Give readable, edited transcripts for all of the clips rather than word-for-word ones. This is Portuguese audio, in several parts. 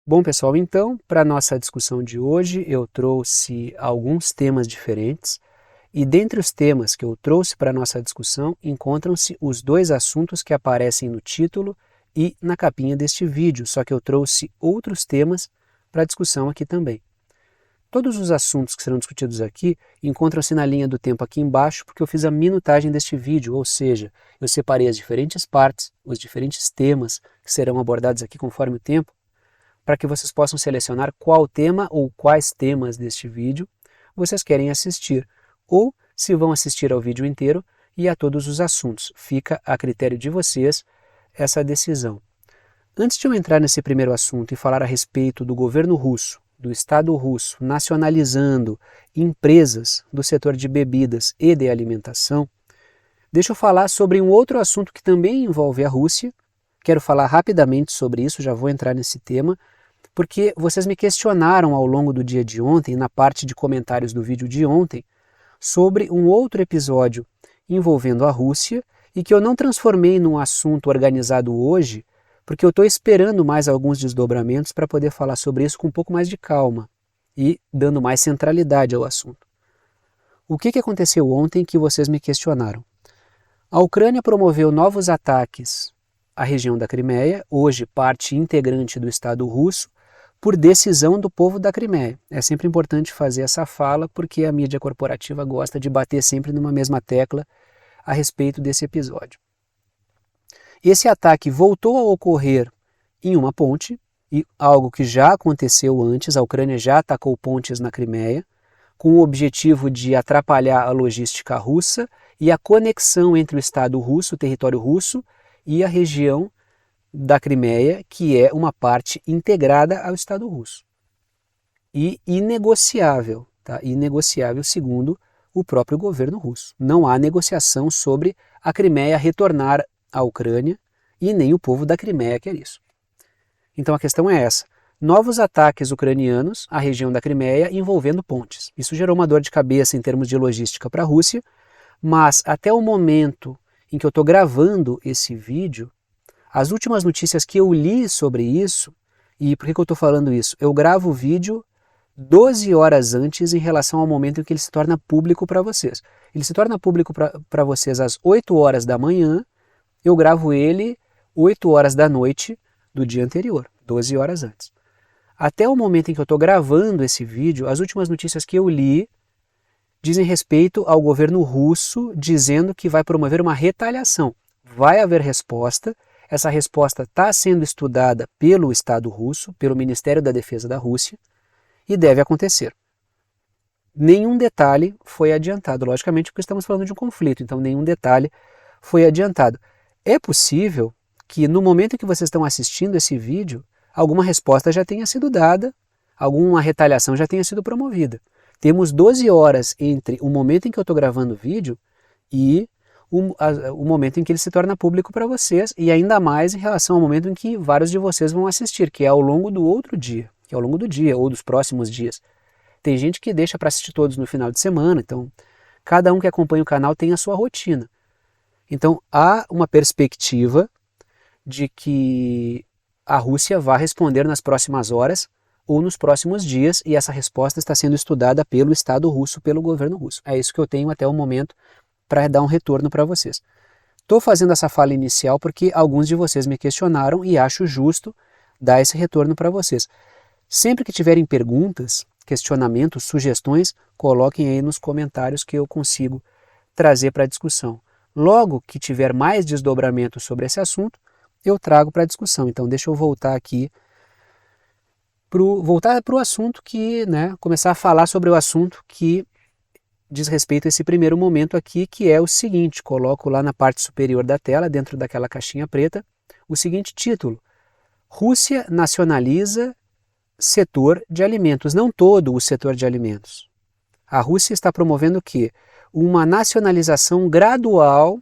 Bom, pessoal, então, para a nossa discussão de hoje, eu trouxe alguns temas diferentes e dentre os temas que eu trouxe para a nossa discussão, encontram-se os dois assuntos que aparecem no título e na capinha deste vídeo, só que eu trouxe outros temas para a discussão aqui também. Todos os assuntos que serão discutidos aqui encontram-se na linha do tempo aqui embaixo, porque eu fiz a minutagem deste vídeo, ou seja, eu separei as diferentes partes, os diferentes temas que serão abordados aqui conforme o tempo, para que vocês possam selecionar qual tema ou quais temas deste vídeo vocês querem assistir, ou se vão assistir ao vídeo inteiro e a todos os assuntos. Fica a critério de vocês essa decisão. Antes de eu entrar nesse primeiro assunto e falar a respeito do governo russo, do Estado russo nacionalizando empresas do setor de bebidas e de alimentação, deixa eu falar sobre um outro assunto que também envolve a Rússia. Quero falar rapidamente sobre isso, já vou entrar nesse tema, porque vocês me questionaram ao longo do dia de ontem, na parte de comentários do vídeo de ontem, sobre um outro episódio envolvendo a Rússia e que eu não transformei num assunto organizado hoje, porque eu estou esperando mais alguns desdobramentos para poder falar sobre isso com um pouco mais de calma e dando mais centralidade ao assunto. O que aconteceu ontem que vocês me questionaram? A Ucrânia promoveu novos ataques à região da Crimeia, hoje parte integrante do Estado russo, por decisão do povo da Crimeia. É sempre importante fazer essa fala porque a mídia corporativa gosta de bater sempre numa mesma tecla a respeito desse episódio. Esse ataque voltou a ocorrer em uma ponte, e algo que já aconteceu antes. A Ucrânia já atacou pontes na Crimeia, com o objetivo de atrapalhar a logística russa e a conexão entre o Estado russo, o território russo, e a região da Crimeia, que é uma parte integrada ao Estado russo. E inegociável, tá? Inegociável segundo o próprio governo russo. Não há negociação sobre a Crimeia retornar à Ucrânia e nem o povo da Crimeia quer isso. Então a questão é essa. Novos ataques ucranianos à região da Crimeia envolvendo pontes. Isso gerou uma dor de cabeça em termos de logística para a Rússia, mas até o momento em que eu estou gravando esse vídeo, as últimas notícias que eu li sobre isso, e por que eu estou falando isso? Eu gravo o vídeo 12 horas antes em relação ao momento em que ele se torna público para vocês. Ele se torna público para vocês às 8 horas da manhã, eu gravo ele 8 horas da noite do dia anterior, 12 horas antes. Até o momento em que eu estou gravando esse vídeo, as últimas notícias que eu li dizem respeito ao governo russo dizendo que vai promover uma retaliação. Vai haver resposta. Essa resposta está sendo estudada pelo Estado russo, pelo Ministério da Defesa da Rússia, e deve acontecer. Nenhum detalhe foi adiantado, logicamente porque estamos falando de um conflito, então nenhum detalhe foi adiantado. É possível que no momento em que vocês estão assistindo esse vídeo, alguma resposta já tenha sido dada, alguma retaliação já tenha sido promovida. Temos 12 horas entre o momento em que eu estou gravando o vídeo e o momento em que ele se torna público para vocês, e ainda mais em relação ao momento em que vários de vocês vão assistir, que é ao longo do outro dia, que é ao longo do dia ou dos próximos dias. Tem gente que deixa para assistir todos no final de semana, então cada um que acompanha o canal tem a sua rotina. Então há uma perspectiva de que a Rússia vá responder nas próximas horas ou nos próximos dias, e essa resposta está sendo estudada pelo Estado russo, pelo governo russo. É isso que eu tenho até o momento para dar um retorno para vocês. Estou fazendo essa fala inicial porque alguns de vocês me questionaram e acho justo dar esse retorno para vocês. Sempre que tiverem perguntas, questionamentos, sugestões, coloquem aí nos comentários que eu consigo trazer para a discussão. Logo que tiver mais desdobramento sobre esse assunto, eu trago para a discussão. Então deixa eu voltar aqui, voltar para o assunto começar a falar sobre o assunto que diz respeito a esse primeiro momento aqui, que é o seguinte. Coloco lá na parte superior da tela, dentro daquela caixinha preta, o seguinte título: Rússia nacionaliza setor de alimentos, não todo o setor de alimentos. A Rússia está promovendo o quê? Uma nacionalização gradual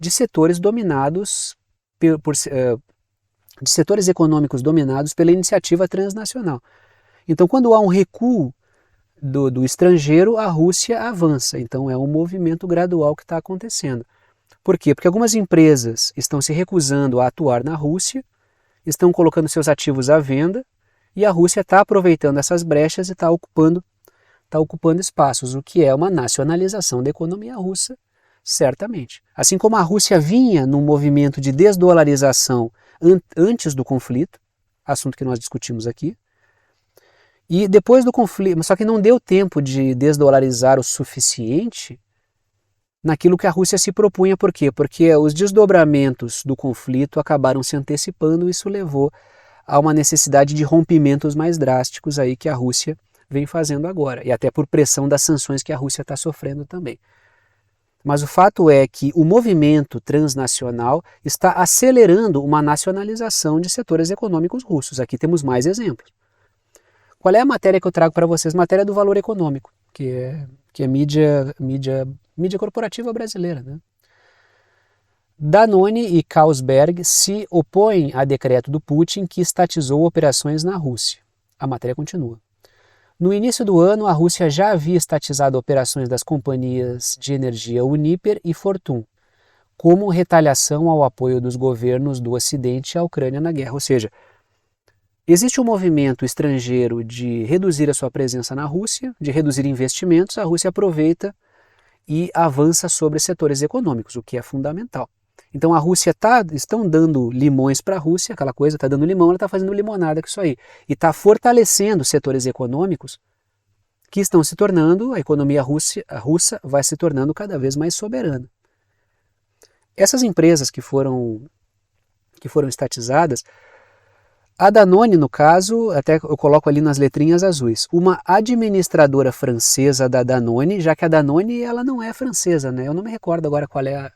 de setores dominados de setores econômicos dominados pela iniciativa transnacional. Então, quando há um recuo do estrangeiro, a Rússia avança. Então é um movimento gradual que está acontecendo. Por quê? Porque algumas empresas estão se recusando a atuar na Rússia, estão colocando seus ativos à venda, E a Rússia está aproveitando essas brechas e está ocupando espaços, o que é uma nacionalização da economia russa, certamente. Assim como a Rússia vinha num movimento de desdolarização antes do conflito, assunto que nós discutimos aqui, e depois do conflito, só que não deu tempo de desdolarizar o suficiente naquilo que a Rússia se propunha. Por quê? Porque os desdobramentos do conflito acabaram se antecipando e isso levou a uma necessidade de rompimentos mais drásticos aí que a Rússia vem fazendo agora, e até por pressão das sanções que a Rússia está sofrendo também. Mas o fato é que o movimento transnacional está acelerando uma nacionalização de setores econômicos russos. Aqui temos mais exemplos. Qual é a matéria que eu trago para vocês? Matéria do Valor Econômico, que é mídia corporativa brasileira, né? Danone e Carlsberg se opõem a decreto do Putin que estatizou operações na Rússia. A matéria continua. No início do ano, a Rússia já havia estatizado operações das companhias de energia Uniper e Fortum, como retaliação ao apoio dos governos do Ocidente à Ucrânia na guerra. Ou seja, existe um movimento estrangeiro de reduzir a sua presença na Rússia, de reduzir investimentos, a Rússia aproveita e avança sobre setores econômicos, o que é fundamental. Então a Rússia estão dando limões para a Rússia, aquela coisa, está dando limão, ela está fazendo limonada com isso aí. E está fortalecendo setores econômicos que estão se tornando, a economia russa vai se tornando cada vez mais soberana. Essas empresas que foram estatizadas, a Danone, no caso, até eu coloco ali nas letrinhas azuis, uma administradora francesa da Danone, já que a Danone ela não é francesa, né? Eu não me recordo agora qual é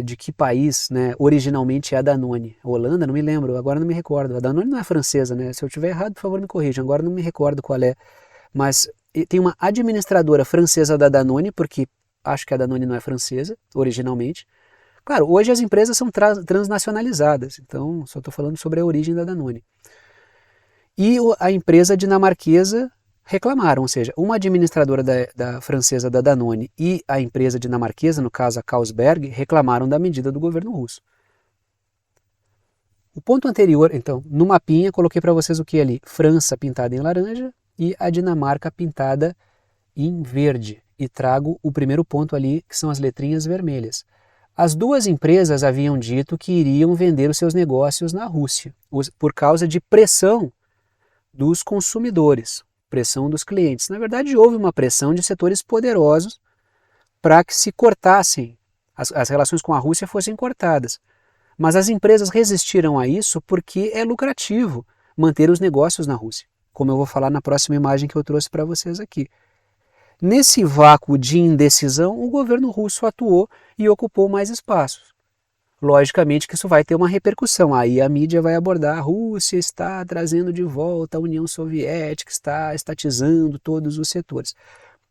de que país, né, originalmente é a Danone. Holanda, não me lembro, agora não me recordo. A Danone não é francesa, né? Se eu estiver errado, por favor, me corrijam. Agora não me recordo qual é. Mas tem uma administradora francesa da Danone, porque acho que a Danone não é francesa, originalmente. Claro, hoje as empresas são transnacionalizadas, então só estou falando sobre a origem da Danone. E a empresa dinamarquesa reclamaram, ou seja, uma administradora da francesa da Danone e a empresa dinamarquesa, no caso a Carlsberg, reclamaram da medida do governo russo. O ponto anterior, então, no mapinha, coloquei para vocês o que ali? França pintada em laranja e a Dinamarca pintada em verde. E trago o primeiro ponto ali, que são as letrinhas vermelhas. As duas empresas haviam dito que iriam vender os seus negócios na Rússia, por causa de pressão dos consumidores, pressão dos clientes. Na verdade, houve uma pressão de setores poderosos para que se cortassem, as relações com a Rússia fossem cortadas. Mas as empresas resistiram a isso porque é lucrativo manter os negócios na Rússia, como eu vou falar na próxima imagem que eu trouxe para vocês aqui. Nesse vácuo de indecisão, o governo russo atuou e ocupou mais espaços. Logicamente que isso vai ter uma repercussão, aí a mídia vai abordar: a Rússia está trazendo de volta a União Soviética, está estatizando todos os setores.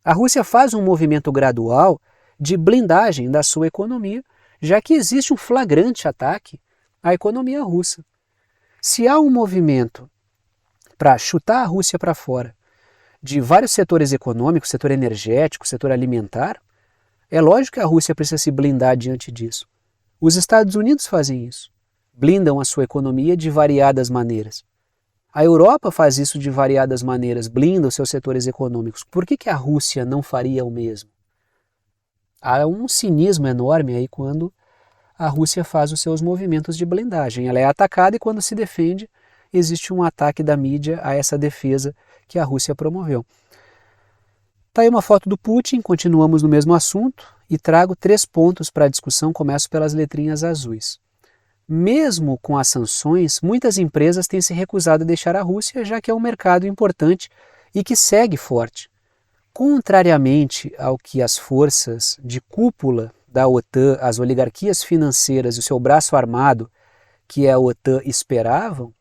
A Rússia faz um movimento gradual de blindagem da sua economia, já que existe um flagrante ataque à economia russa. Se há um movimento para chutar a Rússia para fora de vários setores econômicos, setor energético, setor alimentar, é lógico que a Rússia precisa se blindar diante disso. Os Estados Unidos fazem isso, blindam a sua economia de variadas maneiras. A Europa faz isso de variadas maneiras, blinda os seus setores econômicos. Por que a Rússia não faria o mesmo? Há um cinismo enorme aí quando a Rússia faz os seus movimentos de blindagem. Ela é atacada e quando se defende, existe um ataque da mídia a essa defesa que a Rússia promoveu. Está aí uma foto do Putin, continuamos no mesmo assunto e trago 3 pontos para a discussão, começo pelas letrinhas azuis. Mesmo com as sanções, muitas empresas têm se recusado a deixar a Rússia, já que é um mercado importante e que segue forte. Contrariamente ao que as forças de cúpula da OTAN, as oligarquias financeiras e o seu braço armado, que é a OTAN, esperavam,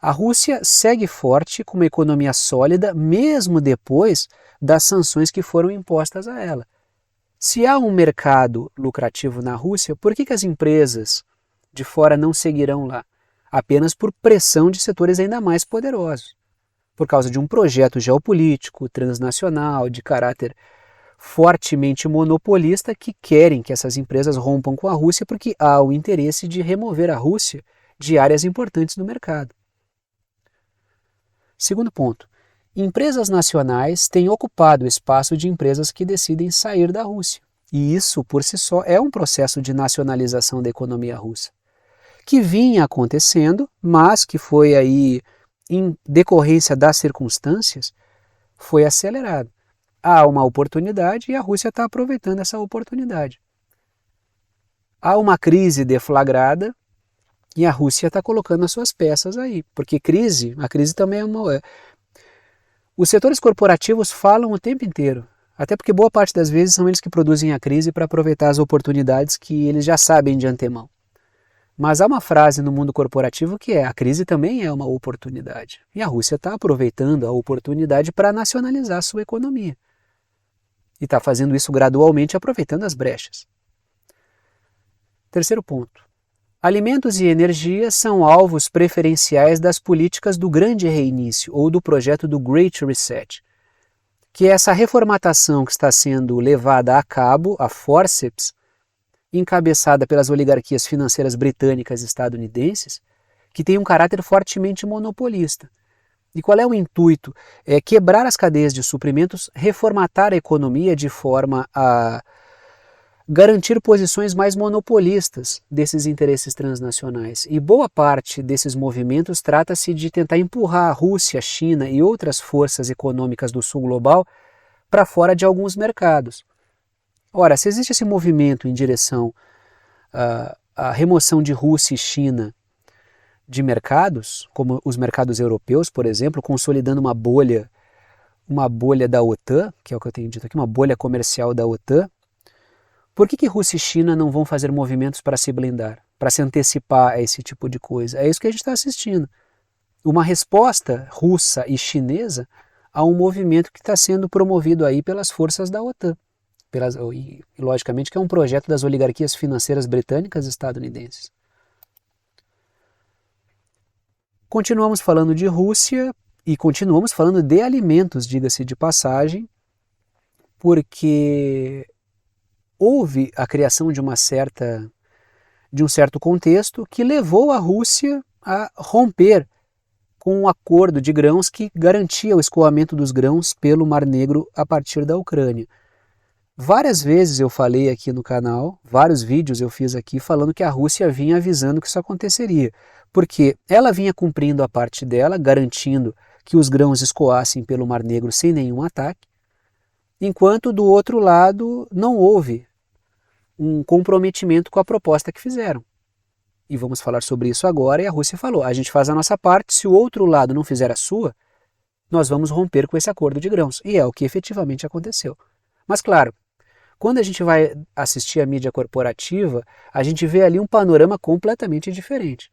a Rússia segue forte com uma economia sólida, mesmo depois das sanções que foram impostas a ela. Se há um mercado lucrativo na Rússia, por que as empresas de fora não seguirão lá? Apenas por pressão de setores ainda mais poderosos, por causa de um projeto geopolítico, transnacional, de caráter fortemente monopolista, que querem que essas empresas rompam com a Rússia porque há o interesse de remover a Rússia de áreas importantes do mercado. Segundo ponto, empresas nacionais têm ocupado o espaço de empresas que decidem sair da Rússia. E isso, por si só, é um processo de nacionalização da economia russa, que vinha acontecendo, mas que foi aí, em decorrência das circunstâncias, foi acelerado. Há uma oportunidade e a Rússia está aproveitando essa oportunidade. Há uma crise deflagrada e a Rússia está colocando as suas peças aí, porque a crise também é uma... Os setores corporativos falam o tempo inteiro, até porque boa parte das vezes são eles que produzem a crise para aproveitar as oportunidades que eles já sabem de antemão. Mas há uma frase no mundo corporativo que é: a crise também é uma oportunidade. E a Rússia está aproveitando a oportunidade para nacionalizar a sua economia. E está fazendo isso gradualmente, aproveitando as brechas. Terceiro ponto. Alimentos e energia são alvos preferenciais das políticas do Grande Reinício ou do projeto do Great Reset, que é essa reformatação que está sendo levada a cabo, a forceps, encabeçada pelas oligarquias financeiras britânicas e estadunidenses, que tem um caráter fortemente monopolista. E qual é o intuito? É quebrar as cadeias de suprimentos, reformatar a economia de forma a garantir posições mais monopolistas desses interesses transnacionais. E boa parte desses movimentos trata-se de tentar empurrar a Rússia, a China e outras forças econômicas do sul global para fora de alguns mercados. Ora, se existe esse movimento em direção à remoção de Rússia e China de mercados, como os mercados europeus, por exemplo, consolidando uma bolha da OTAN, que é o que eu tenho dito aqui, uma bolha comercial da OTAN, por que Rússia e China não vão fazer movimentos para se blindar, para se antecipar a esse tipo de coisa? É isso que a gente está assistindo. Uma resposta russa e chinesa a um movimento que está sendo promovido aí pelas forças da OTAN. E logicamente que é um projeto das oligarquias financeiras britânicas e estadunidenses. Continuamos falando de Rússia e continuamos falando de alimentos, diga-se de passagem, porque houve a criação de um certo contexto que levou a Rússia a romper com um acordo de grãos que garantia o escoamento dos grãos pelo Mar Negro a partir da Ucrânia. Várias vezes eu falei aqui no canal, vários vídeos eu fiz aqui falando que a Rússia vinha avisando que isso aconteceria, porque ela vinha cumprindo a parte dela, garantindo que os grãos escoassem pelo Mar Negro sem nenhum ataque, enquanto do outro lado não houve um comprometimento com a proposta que fizeram. E vamos falar sobre isso agora, e a Rússia falou: a gente faz a nossa parte, se o outro lado não fizer a sua, nós vamos romper com esse acordo de grãos. E é o que efetivamente aconteceu. Mas claro, quando a gente vai assistir a mídia corporativa, a gente vê ali um panorama completamente diferente.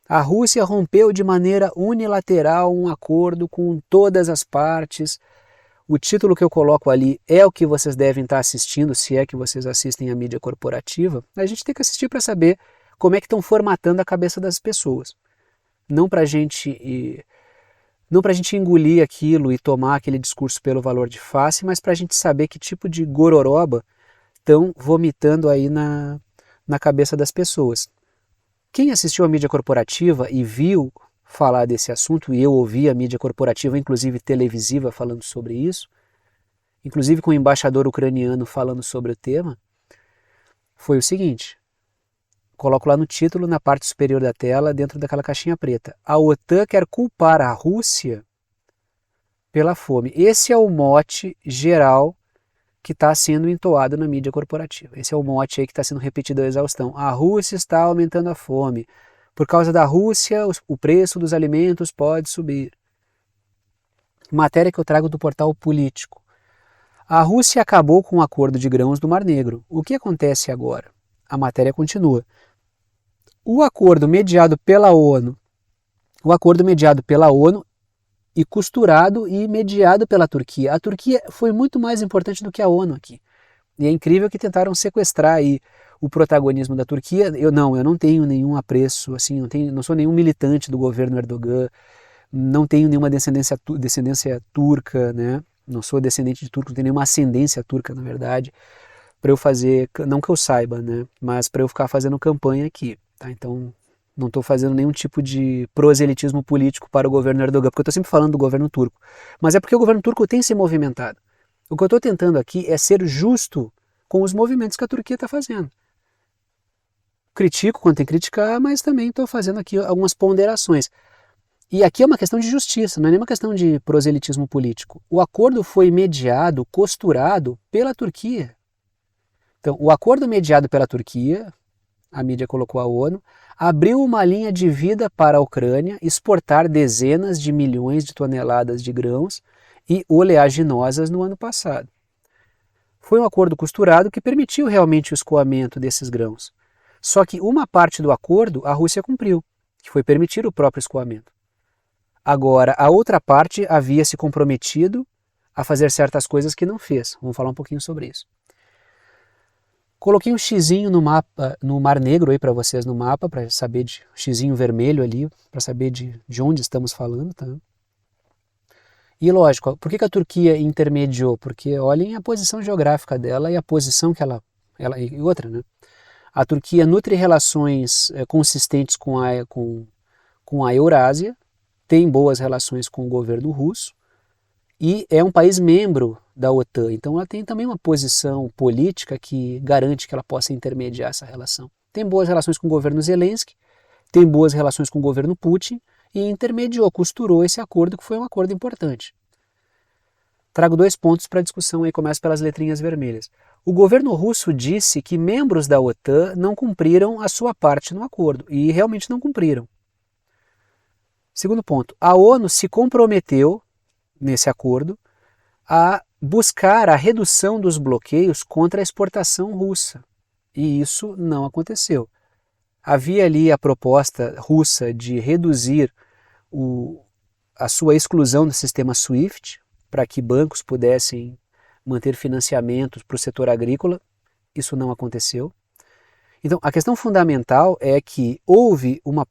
A Rússia rompeu de maneira unilateral um acordo com todas as partes. O título que eu coloco ali é o que vocês devem estar assistindo, se é que vocês assistem a mídia corporativa. A gente tem que assistir para saber como é que estão formatando a cabeça das pessoas. Não para a gente engolir aquilo e tomar aquele discurso pelo valor de face, mas para a gente saber que tipo de gororoba estão vomitando aí na cabeça das pessoas. Quem assistiu a mídia corporativa e viu falar desse assunto, e eu ouvi a mídia corporativa, inclusive televisiva, falando sobre isso, inclusive com o embaixador ucraniano falando sobre o tema, foi o seguinte: coloco lá no título, na parte superior da tela, dentro daquela caixinha preta: a OTAN quer culpar a Rússia pela fome. Esse é o mote geral que está sendo entoado na mídia corporativa. Esse é o mote aí que está sendo repetido à exaustão. A Rússia está aumentando a fome. Por causa da Rússia, o preço dos alimentos pode subir. Matéria que eu trago do portal Político. A Rússia acabou com o acordo de grãos do Mar Negro. O que acontece agora? A matéria continua. O acordo mediado pela ONU e costurado e mediado pela Turquia. A Turquia foi muito mais importante do que a ONU aqui. E é incrível que tentaram sequestrar aí o protagonismo da Turquia. Eu não tenho nenhum apreço, assim, não sou nenhum militante do governo Erdogan, não tenho nenhuma descendência turca, né? Não sou descendente de turco, não tenho nenhuma ascendência turca, na verdade, para eu fazer, não que eu saiba, né? Mas para eu ficar fazendo campanha aqui, tá? Então, Não estou fazendo nenhum tipo de proselitismo político para o governo Erdogan, porque eu estou sempre falando do governo turco. Mas é porque o governo turco tem se movimentado. O que eu estou tentando aqui é ser justo com os movimentos que a Turquia está fazendo. Critico quando tem que criticar, mas também estou fazendo aqui algumas ponderações. E aqui é uma questão de justiça, não é nem uma questão de proselitismo político. O acordo foi mediado, costurado pela Turquia. Então, o acordo mediado pela Turquia, a mídia colocou a ONU, abriu uma linha de vida para a Ucrânia exportar dezenas de milhões de toneladas de grãos e oleaginosas no ano passado. Foi um acordo costurado que permitiu realmente o escoamento desses grãos. Só que uma parte do acordo a Rússia cumpriu, que foi permitir o próprio escoamento. Agora, a outra parte havia se comprometido a fazer certas coisas que não fez. Vamos falar um pouquinho sobre isso. Coloquei um xizinho no mapa, no Mar Negro aí para vocês no mapa, para saber de xizinho vermelho ali, para saber de onde estamos falando, tá? E lógico, por que a Turquia intermediou? Porque olhem a posição geográfica dela e a posição que ela e outra, né? A Turquia nutre relações consistentes com a Eurásia, tem boas relações com o governo russo e é um país membro da OTAN. Então ela tem também uma posição política que garante que ela possa intermediar essa relação. Tem boas relações com o governo Zelensky, tem boas relações com o governo Putin e intermediou, costurou esse acordo que foi um acordo importante. Trago 2 pontos para a discussão aí, começo pelas letrinhas vermelhas. O governo russo disse que membros da OTAN não cumpriram a sua parte no acordo, e realmente não cumpriram. Segundo ponto, a ONU se comprometeu, nesse acordo, a buscar a redução dos bloqueios contra a exportação russa, e isso não aconteceu. Havia ali a proposta russa de reduzir a sua exclusão do sistema SWIFT, para que bancos pudessem manter financiamentos para o setor agrícola, isso não aconteceu. Então, a questão fundamental é que houve uma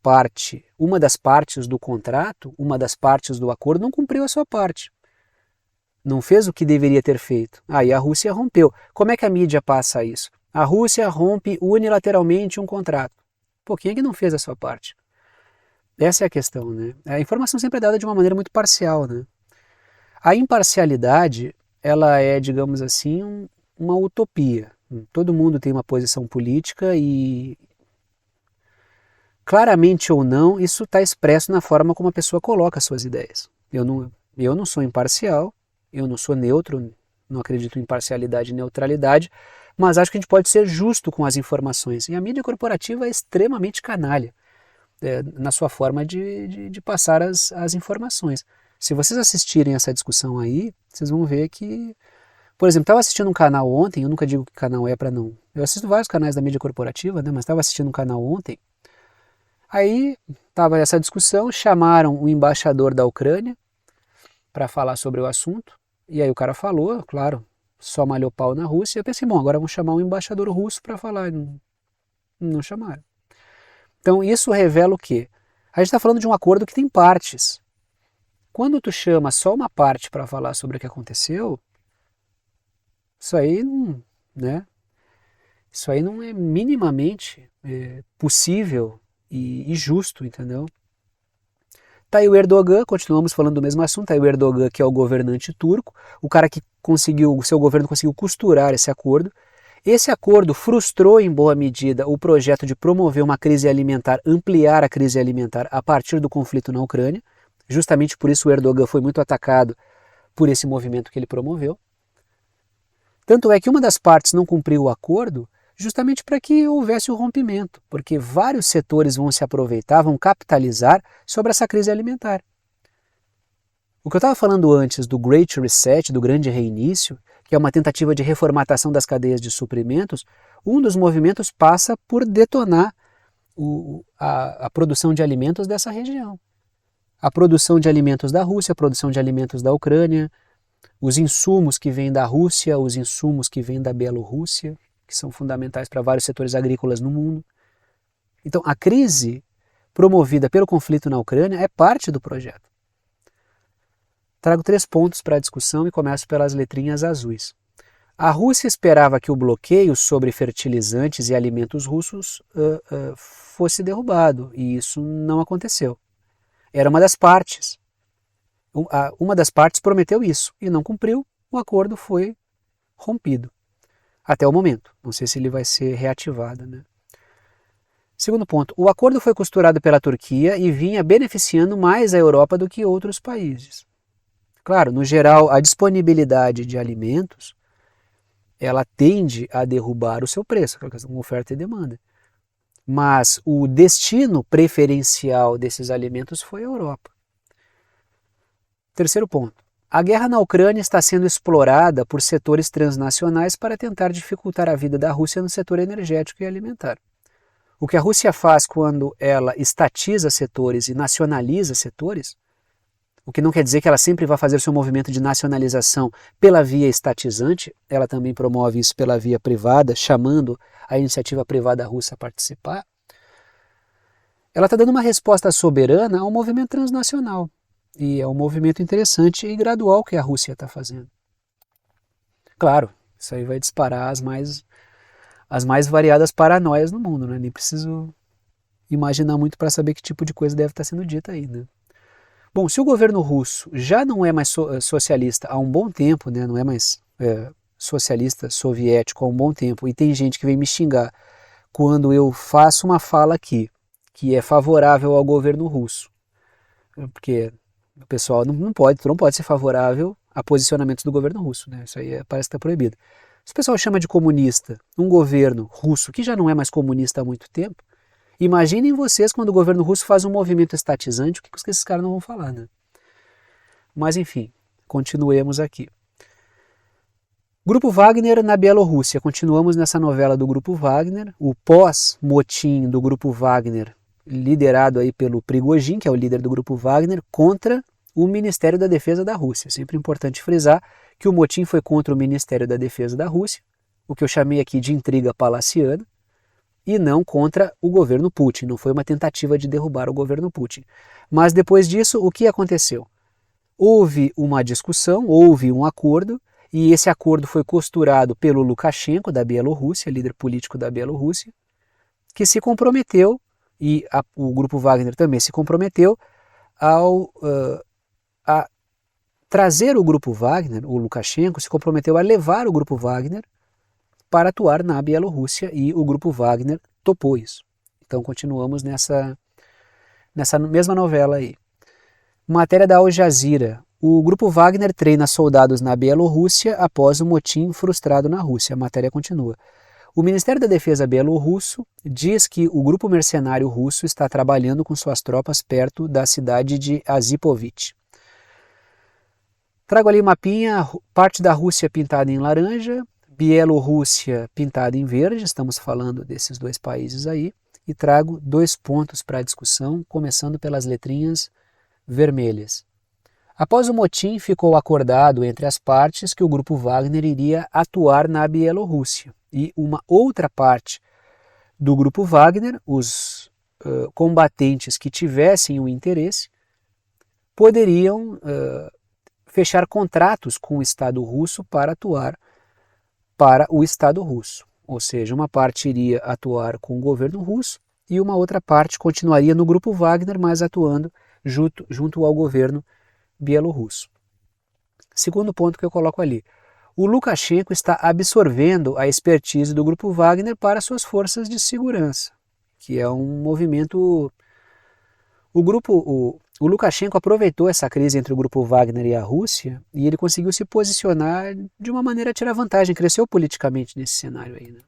das partes do contrato, uma das partes do acordo não cumpriu a sua parte. Não fez o que deveria ter feito. Aí a Rússia rompeu. Como é que a mídia passa isso? A Rússia rompe unilateralmente um contrato. Pô, quem é que não fez a sua parte? Essa é a questão, né? A informação sempre é dada de uma maneira muito parcial, né? A imparcialidade, ela é, digamos assim, uma utopia. Todo mundo tem uma posição política e, claramente ou não, isso está expresso na forma como a pessoa coloca as suas ideias. Eu não sou imparcial, eu não sou neutro, não acredito em imparcialidade e neutralidade, mas acho que a gente pode ser justo com as informações. E a mídia corporativa é extremamente canalha na sua forma de passar as informações. Se vocês assistirem essa discussão aí, vocês vão ver que... Por exemplo, estava assistindo um canal ontem, eu nunca digo que canal é para não... Eu assisto vários canais da mídia corporativa, né, mas estava assistindo um canal ontem, aí estava essa discussão, chamaram o embaixador da Ucrânia para falar sobre o assunto, e aí o cara falou, claro, só malhou pau na Rússia, eu pensei, bom, agora vamos chamar um embaixador russo para falar, não chamaram. Então isso revela o quê? A gente está falando de um acordo que tem partes. Quando tu chama só uma parte para falar sobre o que aconteceu, isso aí não, né? Isso aí não é minimamente possível e justo, entendeu? Tá aí o Erdogan, continuamos falando do mesmo assunto, tá aí o Erdogan, que é o governante turco, o cara que o seu governo conseguiu costurar esse acordo. Esse acordo frustrou em boa medida o projeto de promover uma crise alimentar, ampliar a crise alimentar a partir do conflito na Ucrânia. Justamente por isso o Erdogan foi muito atacado por esse movimento que ele promoveu. Tanto é que uma das partes não cumpriu o acordo justamente para que houvesse o rompimento, porque vários setores vão se aproveitar, vão capitalizar sobre essa crise alimentar. O que eu estava falando antes do Great Reset, do grande reinício, que é uma tentativa de reformatação das cadeias de suprimentos, um dos movimentos passa por detonar a produção de alimentos dessa região. A produção de alimentos da Rússia, a produção de alimentos da Ucrânia, os insumos que vêm da Rússia, os insumos que vêm da Bielorrússia, que são fundamentais para vários setores agrícolas no mundo. Então, a crise promovida pelo conflito na Ucrânia é parte do projeto. Trago 3 pontos para a discussão e começo pelas letrinhas azuis. A Rússia esperava que o bloqueio sobre fertilizantes e alimentos russos fosse derrubado, e isso não aconteceu. Era uma das partes. Uma das partes prometeu isso e não cumpriu, o acordo foi rompido. Até o momento. Não sei se ele vai ser reativado, né? Segundo ponto, o acordo foi costurado pela Turquia e vinha beneficiando mais a Europa do que outros países. Claro, no geral, a disponibilidade de alimentos ela tende a derrubar o seu preço, aquela questão de oferta e demanda. Mas o destino preferencial desses alimentos foi a Europa. Terceiro ponto. A guerra na Ucrânia está sendo explorada por setores transnacionais para tentar dificultar a vida da Rússia no setor energético e alimentar. O que a Rússia faz quando ela estatiza setores e nacionaliza setores, o que não quer dizer que ela sempre vai fazer o seu movimento de nacionalização pela via estatizante, ela também promove isso pela via privada, chamando a iniciativa privada russa a participar. Ela está dando uma resposta soberana ao movimento transnacional. E é um movimento interessante e gradual que a Rússia está fazendo. Claro, isso aí vai disparar as mais variadas paranoias no mundo, né? Nem preciso imaginar muito para saber que tipo de coisa deve estar sendo dita aí, né? Bom, se o governo russo já não é mais socialista há um bom tempo, né? Não é mais socialista soviético há um bom tempo, e tem gente que vem me xingar quando eu faço uma fala aqui que é favorável ao governo russo, porque o pessoal não pode ser favorável a posicionamentos do governo russo, né? Isso aí parece que está proibido. Se o pessoal chama de comunista um governo russo que já não é mais comunista há muito tempo, imaginem vocês quando o governo russo faz um movimento estatizante, o que esses caras não vão falar, né? Mas enfim, continuemos aqui. Grupo Wagner na Bielorrússia. Continuamos nessa novela do Grupo Wagner. O pós-motim do Grupo Wagner, liderado aí pelo Prigozhin, que é o líder do Grupo Wagner, contra o Ministério da Defesa da Rússia. Sempre importante frisar que o motim foi contra o Ministério da Defesa da Rússia, o que eu chamei aqui de intriga palaciana, e não contra o governo Putin. Não foi uma tentativa de derrubar o governo Putin. Mas depois disso, o que aconteceu? Houve uma discussão, houve um acordo, e esse acordo foi costurado pelo Lukashenko, da Bielorrússia, líder político da Bielorrússia, que se comprometeu, e o Grupo Wagner também se comprometeu, a trazer o Grupo Wagner, o Lukashenko se comprometeu a levar o Grupo Wagner para atuar na Bielorrússia, e o Grupo Wagner topou isso. Então continuamos nessa mesma novela aí. Matéria da Al Jazeera. O Grupo Wagner treina soldados na Bielorrússia após o motim frustrado na Rússia. A matéria continua. O Ministério da Defesa bielorrusso diz que o grupo mercenário russo está trabalhando com suas tropas perto da cidade de Azipovich. Trago ali um mapinha, parte da Rússia pintada em laranja, Bielorrússia pintada em verde, estamos falando desses dois países aí, e trago 2 pontos para a discussão, começando pelas letrinhas vermelhas. Após o motim, ficou acordado entre as partes que o Grupo Wagner iria atuar na Bielorrússia, e uma outra parte do Grupo Wagner, os combatentes que tivessem o interesse, poderiam fechar contratos com o Estado russo para atuar para o Estado russo. Ou seja, uma parte iria atuar com o governo russo e uma outra parte continuaria no Grupo Wagner, mas atuando junto ao governo bielorrusso. Segundo ponto que eu coloco ali. O Lukashenko está absorvendo a expertise do Grupo Wagner para suas forças de segurança, que é um movimento... O Lukashenko aproveitou essa crise entre o Grupo Wagner e a Rússia e ele conseguiu se posicionar de uma maneira a tirar vantagem, cresceu politicamente nesse cenário aí, né?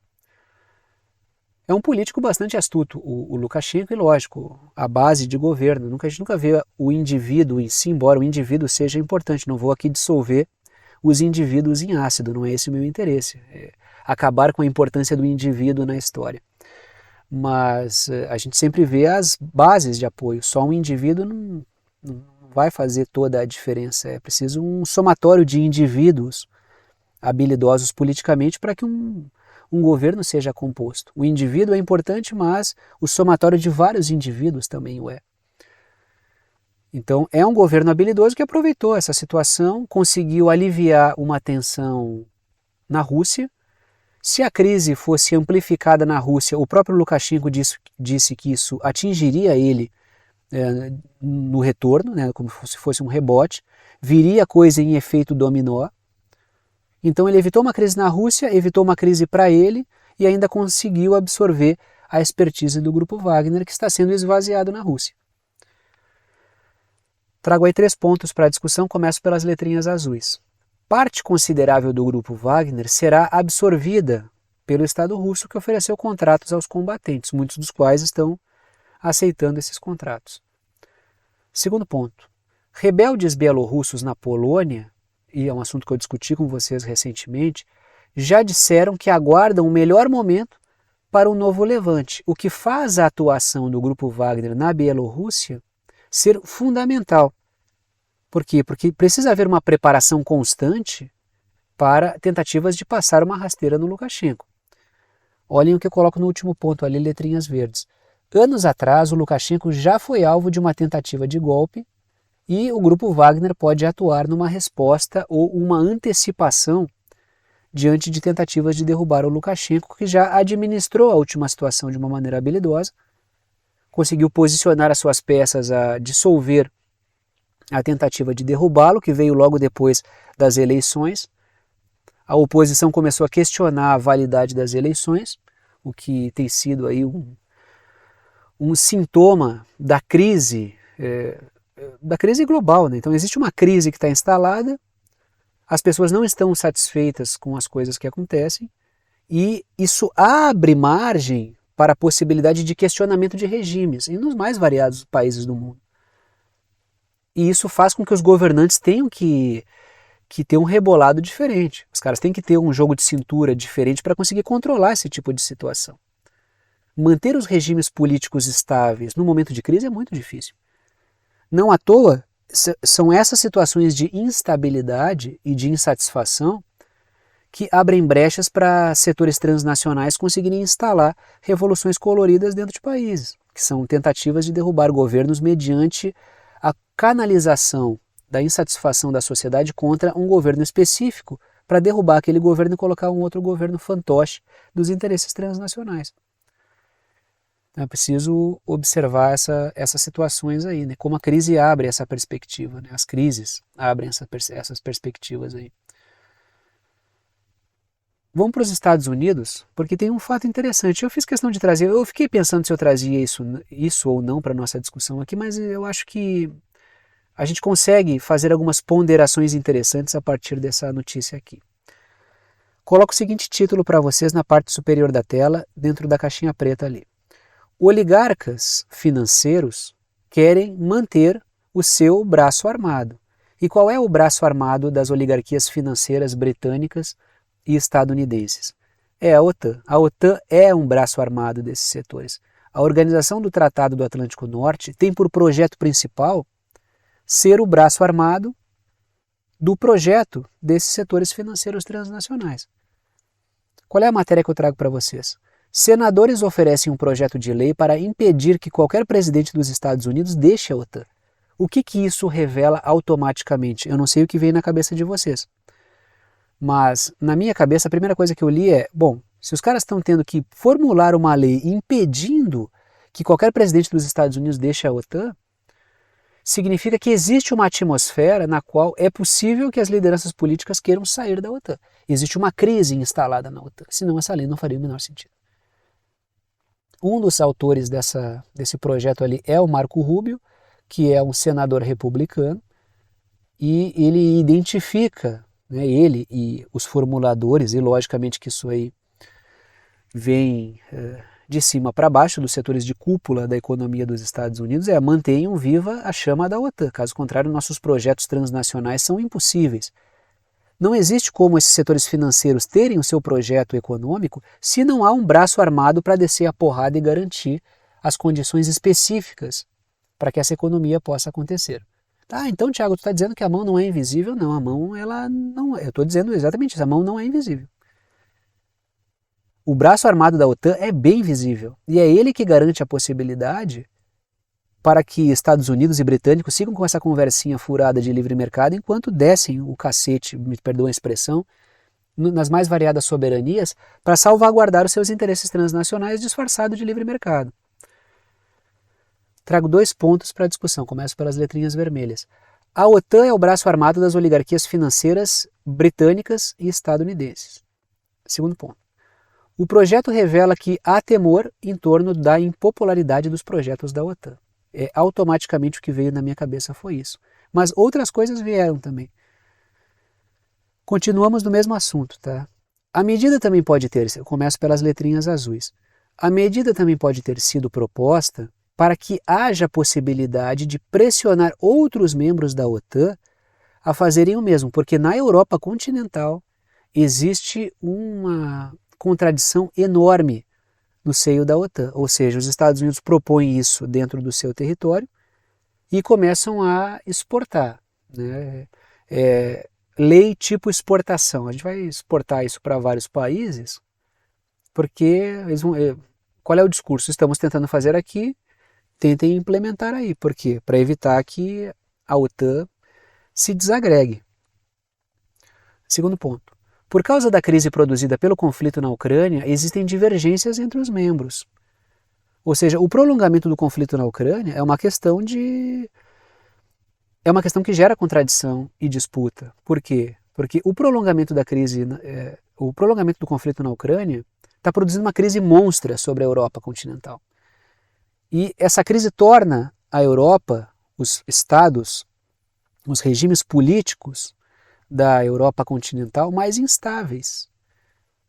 É um político bastante astuto, o Lukashenko, e lógico, a base de governo. A gente nunca vê o indivíduo em si, embora o indivíduo seja importante. Não vou aqui dissolver os indivíduos em ácido, não é esse o meu interesse. É acabar com a importância do indivíduo na história. Mas a gente sempre vê as bases de apoio. Só um indivíduo não vai fazer toda a diferença. É preciso um somatório de indivíduos habilidosos politicamente para que um governo seja composto. O indivíduo é importante, mas o somatório de vários indivíduos também o é. Então é um governo habilidoso que aproveitou essa situação, conseguiu aliviar uma tensão na Rússia. Se a crise fosse amplificada na Rússia, o próprio Lukashenko disse que isso atingiria ele no retorno, né, como se fosse um rebote, viria a coisa em efeito dominó. Então ele evitou uma crise na Rússia, evitou uma crise para ele e ainda conseguiu absorver a expertise do Grupo Wagner, que está sendo esvaziado na Rússia. Trago aí 3 pontos para a discussão, começo pelas letrinhas azuis. Parte considerável do Grupo Wagner será absorvida pelo Estado russo, que ofereceu contratos aos combatentes, muitos dos quais estão aceitando esses contratos. Segundo ponto, rebeldes bielorrussos na Polônia, e é um assunto que eu discuti com vocês recentemente, já disseram que aguardam o melhor momento para um novo levante, o que faz a atuação do Grupo Wagner na Bielorrússia ser fundamental. Por quê? Porque precisa haver uma preparação constante para tentativas de passar uma rasteira no Lukashenko. Olhem o que eu coloco no último ponto ali, letrinhas verdes. Anos atrás, o Lukashenko já foi alvo de uma tentativa de golpe e o Grupo Wagner pode atuar numa resposta ou uma antecipação diante de tentativas de derrubar o Lukashenko, que já administrou a última situação de uma maneira habilidosa, conseguiu posicionar as suas peças a dissolver a tentativa de derrubá-lo, que veio logo depois das eleições. A oposição começou a questionar a validade das eleições, o que tem sido aí um sintoma da crise global, né? Então existe uma crise que está instalada, as pessoas não estão satisfeitas com as coisas que acontecem e isso abre margem para a possibilidade de questionamento de regimes e nos mais variados países do mundo. E isso faz com que os governantes tenham que ter um rebolado diferente. Os caras têm que ter um jogo de cintura diferente para conseguir controlar esse tipo de situação. Manter os regimes políticos estáveis no momento de crise é muito difícil. Não à toa, são essas situações de instabilidade e de insatisfação que abrem brechas para setores transnacionais conseguirem instalar revoluções coloridas dentro de países, que são tentativas de derrubar governos mediante a canalização da insatisfação da sociedade contra um governo específico para derrubar aquele governo e colocar um outro governo fantoche dos interesses transnacionais. É preciso observar essas situações aí, né? Como a crise abre essa perspectiva, né? As crises abrem essas perspectivas aí. Vamos para os Estados Unidos, porque tem um fato interessante. Eu fiz questão de trazer, eu fiquei pensando se eu trazia isso ou não para a nossa discussão aqui, mas eu acho que a gente consegue fazer algumas ponderações interessantes a partir dessa notícia aqui. Coloco o seguinte título para vocês na parte superior da tela, dentro da caixinha preta ali. Oligarcas financeiros querem manter o seu braço armado. E qual é o braço armado das oligarquias financeiras britânicas e estadunidenses? É a OTAN. A OTAN é um braço armado desses setores. A Organização do Tratado do Atlântico Norte tem por projeto principal ser o braço armado do projeto desses setores financeiros transnacionais. Qual é a matéria que eu trago para vocês? Senadores oferecem um projeto de lei para impedir que qualquer presidente dos Estados Unidos deixe a OTAN. O que isso revela automaticamente? Eu não sei o que vem na cabeça de vocês. Mas, na minha cabeça, a primeira coisa que eu li é, bom, se os caras estão tendo que formular uma lei impedindo que qualquer presidente dos Estados Unidos deixe a OTAN, significa que existe uma atmosfera na qual é possível que as lideranças políticas queiram sair da OTAN. Existe uma crise instalada na OTAN, senão essa lei não faria o menor sentido. Um dos autores desse projeto ali é o Marco Rubio, que é um senador republicano, e ele identifica, né, ele e os formuladores, e logicamente que isso aí vem de cima para baixo dos setores de cúpula da economia dos Estados Unidos, mantenham viva a chama da OTAN, caso contrário nossos projetos transnacionais são impossíveis. Não existe como esses setores financeiros terem o seu projeto econômico se não há um braço armado para descer a porrada e garantir as condições específicas para que essa economia possa acontecer. Tá, então, Tiago, tu está dizendo que a mão não é invisível? Não, a mão, ela não é. Eu estou dizendo exatamente isso, a mão não é invisível. O braço armado da OTAN é bem visível e é ele que garante a possibilidade para que Estados Unidos e britânicos sigam com essa conversinha furada de livre mercado enquanto descem o cacete, me perdoem a expressão, nas mais variadas soberanias para salvaguardar os seus interesses transnacionais disfarçado de livre mercado. Trago 2 pontos para a discussão, começo pelas letrinhas vermelhas. A OTAN é o braço armado das oligarquias financeiras britânicas e estadunidenses. Segundo ponto. O projeto revela que há temor em torno da impopularidade dos projetos da OTAN. Automaticamente o que veio na minha cabeça foi isso. Mas outras coisas vieram também. Continuamos no mesmo assunto, tá? A medida também pode ter, eu começo pelas letrinhas azuis, a medida também pode ter sido proposta para que haja possibilidade de pressionar outros membros da OTAN a fazerem o mesmo, porque na Europa continental existe uma contradição enorme no seio da OTAN, ou seja, os Estados Unidos propõem isso dentro do seu território e começam a exportar, né? Lei tipo exportação, a gente vai exportar isso para vários países, porque eles vão, qual é o discurso? Estamos tentando fazer aqui, tentem implementar aí. Por quê? Para evitar que a OTAN se desagregue. Segundo ponto. Por causa da crise produzida pelo conflito na Ucrânia, existem divergências entre os membros. Ou seja, o prolongamento do conflito na Ucrânia é uma questão que gera contradição e disputa. Por quê? Porque o prolongamento da crise, o prolongamento do conflito na Ucrânia está produzindo uma crise monstra sobre a Europa continental. E essa crise torna a Europa, os estados, os regimes políticos da Europa continental mais instáveis.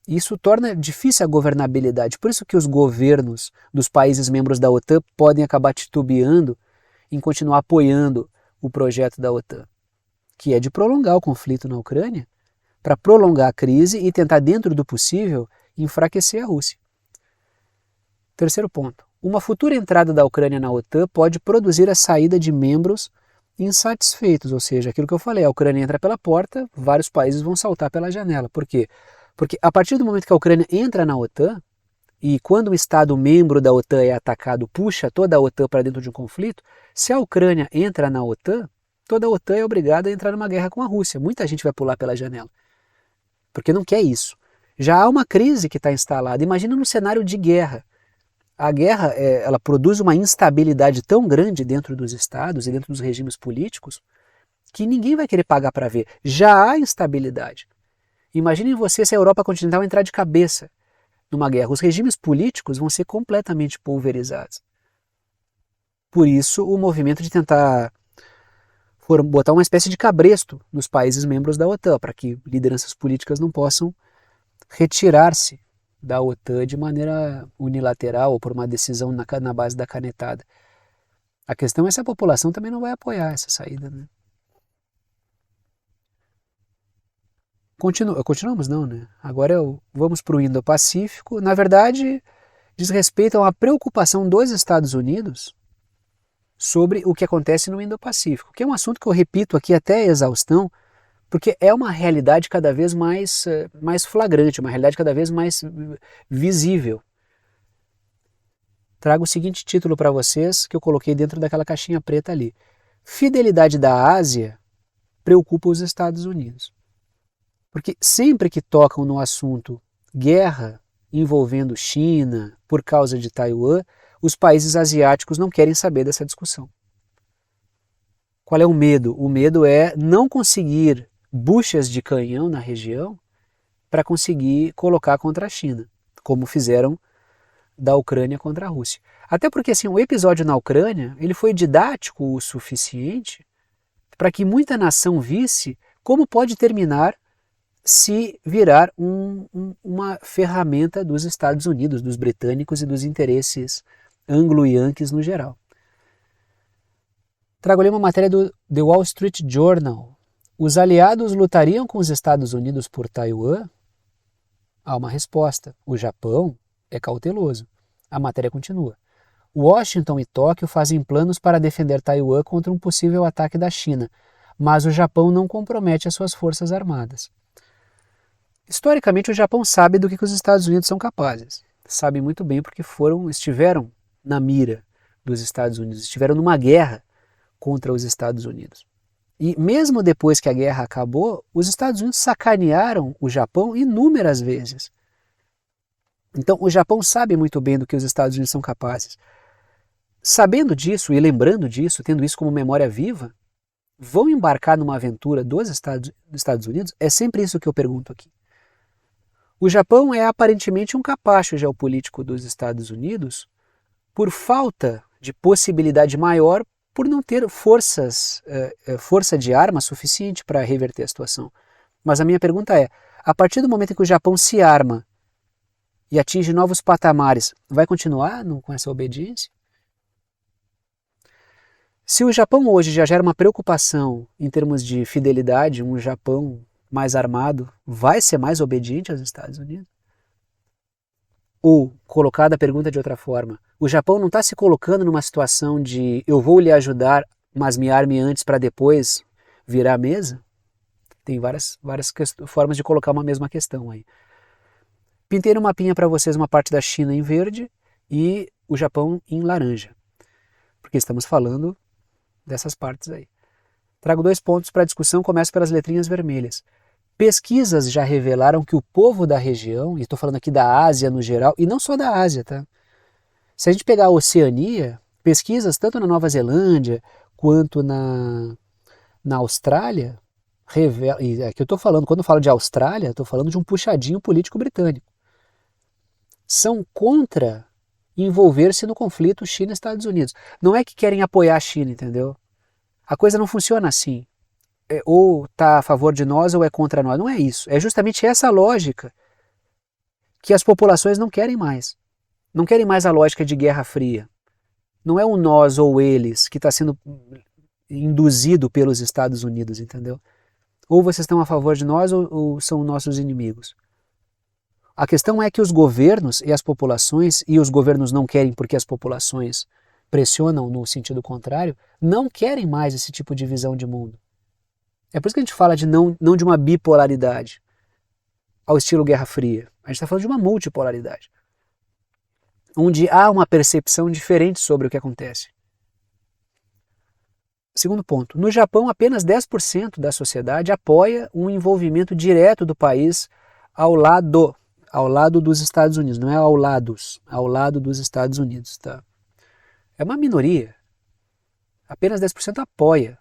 Isso torna difícil a governabilidade. Por isso que os governos dos países membros da OTAN podem acabar titubeando em continuar apoiando o projeto da OTAN, que é de prolongar o conflito na Ucrânia para prolongar a crise e tentar, dentro do possível, enfraquecer a Rússia. Terceiro ponto. Uma futura entrada da Ucrânia na OTAN pode produzir a saída de membros insatisfeitos, ou seja, aquilo que eu falei, a Ucrânia entra pela porta, vários países vão saltar pela janela. Por quê? Porque a partir do momento que a Ucrânia entra na OTAN, e quando um Estado membro da OTAN é atacado, puxa toda a OTAN para dentro de um conflito, se a Ucrânia entra na OTAN, toda a OTAN é obrigada a entrar numa guerra com a Rússia. Muita gente vai pular pela janela, porque não quer isso. Já há uma crise que está instalada. Imagina num cenário de guerra. A guerra ela produz uma instabilidade tão grande dentro dos estados e dentro dos regimes políticos que ninguém vai querer pagar para ver. Já há instabilidade. Imaginem você se a Europa continental entrar de cabeça numa guerra. Os regimes políticos vão ser completamente pulverizados. Por isso, o movimento de tentar botar uma espécie de cabresto nos países membros da OTAN, para que lideranças políticas não possam retirar-se da OTAN de maneira unilateral ou por uma decisão na base da canetada. A questão é se a população também não vai apoiar essa saída, né? Continuamos não, né? Agora vamos para o Indo-Pacífico. Na verdade, diz respeito a uma preocupação dos Estados Unidos sobre o que acontece no Indo-Pacífico, que é um assunto que eu repito aqui até a exaustão, porque é uma realidade cada vez mais flagrante, uma realidade cada vez mais visível. Trago o seguinte título para vocês, que eu coloquei dentro daquela caixinha preta ali. Fidelidade da Ásia preocupa os Estados Unidos. Porque sempre que tocam no assunto guerra envolvendo China por causa de Taiwan, os países asiáticos não querem saber dessa discussão. Qual é o medo? O medo é não conseguir buchas de canhão na região para conseguir colocar contra a China, como fizeram da Ucrânia contra a Rússia. Até porque assim, o episódio na Ucrânia ele foi didático o suficiente para que muita nação visse como pode terminar se virar uma ferramenta dos Estados Unidos, dos britânicos e dos interesses anglo-yankees no geral. Trago ali uma matéria do The Wall Street Journal. Os aliados lutariam com os Estados Unidos por Taiwan? Há uma resposta. O Japão é cauteloso. A matéria continua. Washington e Tóquio fazem planos para defender Taiwan contra um possível ataque da China, mas o Japão não compromete as suas forças armadas. Historicamente, o Japão sabe do que os Estados Unidos são capazes. Sabe muito bem porque estiveram na mira dos Estados Unidos, estiveram numa guerra contra os Estados Unidos. E mesmo depois que a guerra acabou, os Estados Unidos sacanearam o Japão inúmeras vezes. Então o Japão sabe muito bem do que os Estados Unidos são capazes. Sabendo disso e lembrando disso, tendo isso como memória viva, vão embarcar numa aventura dos Estados Unidos? É sempre isso que eu pergunto aqui. O Japão é aparentemente um capacho geopolítico dos Estados Unidos por falta de possibilidade maior, por não ter força de arma suficiente para reverter a situação. Mas a minha pergunta é, a partir do momento em que o Japão se arma e atinge novos patamares, vai continuar com essa obediência? Se o Japão hoje já gera uma preocupação em termos de fidelidade, um Japão mais armado vai ser mais obediente aos Estados Unidos? Ou, colocada a pergunta de outra forma, o Japão não está se colocando numa situação de eu vou lhe ajudar, mas me arme antes para depois virar a mesa? Tem várias formas de colocar uma mesma questão aí. Pintei no mapinha para vocês uma parte da China em verde e o Japão em laranja, porque estamos falando dessas partes aí. Trago 2 pontos para a discussão, começo pelas letrinhas vermelhas. Pesquisas já revelaram que o povo da região, e estou falando aqui da Ásia no geral, e não só da Ásia, tá? Se a gente pegar a Oceania, pesquisas tanto na Nova Zelândia quanto na Austrália, revela, e aqui eu estou falando, quando eu falo de Austrália, estou falando de um puxadinho político britânico. São contra envolver-se no conflito China-Estados Unidos. Não é que querem apoiar a China, entendeu? A coisa não funciona assim. Ou está a favor de nós ou é contra nós. Não é isso. É justamente essa lógica que as populações não querem mais. Não querem mais a lógica de Guerra Fria. Não é o nós ou eles que está sendo induzido pelos Estados Unidos, entendeu? Ou vocês estão a favor de nós ou são nossos inimigos. A questão é que os governos e as populações, e os governos não querem porque as populações pressionam no sentido contrário, não querem mais esse tipo de visão de mundo. É por isso que a gente fala de não de uma bipolaridade ao estilo Guerra Fria. A gente está falando de uma multipolaridade, onde há uma percepção diferente sobre o que acontece. Segundo ponto, no Japão apenas 10% da sociedade apoia um envolvimento direto do país ao lado dos Estados Unidos, não é ao lado dos Estados Unidos, tá? É uma minoria. Apenas 10% apoia.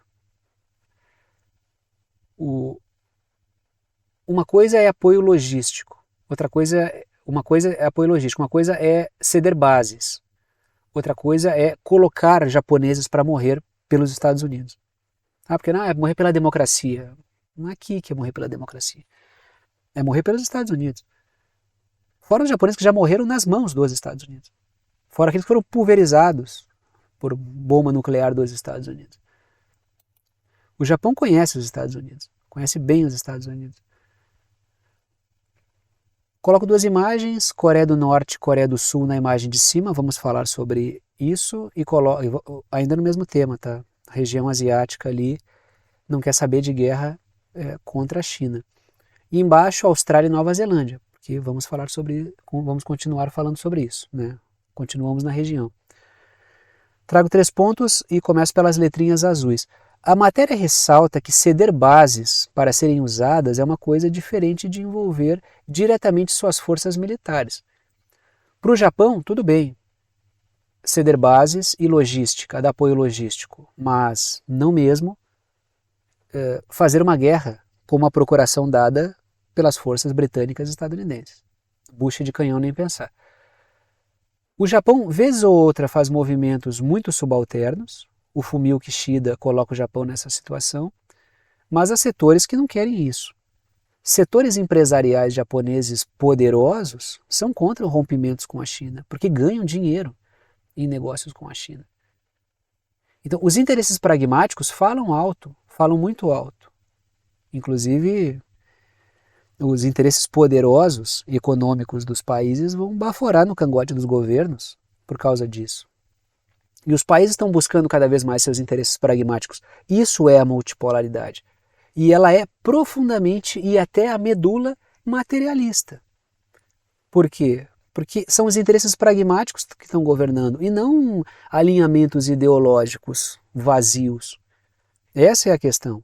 Uma coisa é apoio logístico, uma coisa é apoio logístico, uma coisa é ceder bases, outra coisa é colocar japoneses para morrer pelos Estados Unidos. Porque não, é morrer pela democracia. Não é aqui que é morrer pela democracia. É morrer pelos Estados Unidos. Fora os japoneses que já morreram nas mãos dos Estados Unidos. Fora aqueles que foram pulverizados por bomba nuclear dos Estados Unidos. O Japão conhece os Estados Unidos. Conhece bem os Estados Unidos. Coloco 2 imagens, Coreia do Norte e Coreia do Sul na imagem de cima, vamos falar sobre isso e ainda no mesmo tema, tá? A região asiática ali não quer saber de guerra contra a China. E embaixo, Austrália e Nova Zelândia, porque vamos continuar falando sobre isso, né? Continuamos na região. Trago 3 pontos e começo pelas letrinhas azuis. A matéria ressalta que ceder bases para serem usadas é uma coisa diferente de envolver diretamente suas forças militares. Para o Japão, tudo bem, ceder bases e logística, dar apoio logístico, mas não mesmo fazer uma guerra como a procuração dada pelas forças britânicas e estadunidenses. Bucha de canhão nem pensar. O Japão, vez ou outra, faz movimentos muito subalternos. O Fumio Kishida coloca o Japão nessa situação, mas há setores que não querem isso. Setores empresariais japoneses poderosos são contra rompimentos com a China, porque ganham dinheiro em negócios com a China. Então, os interesses pragmáticos falam alto, falam muito alto. Inclusive, os interesses poderosos e econômicos dos países vão baforar no cangote dos governos por causa disso. E os países estão buscando cada vez mais seus interesses pragmáticos. Isso é a multipolaridade. E ela é profundamente e até a medula materialista. Por quê? Porque são os interesses pragmáticos que estão governando e não alinhamentos ideológicos vazios. Essa é a questão.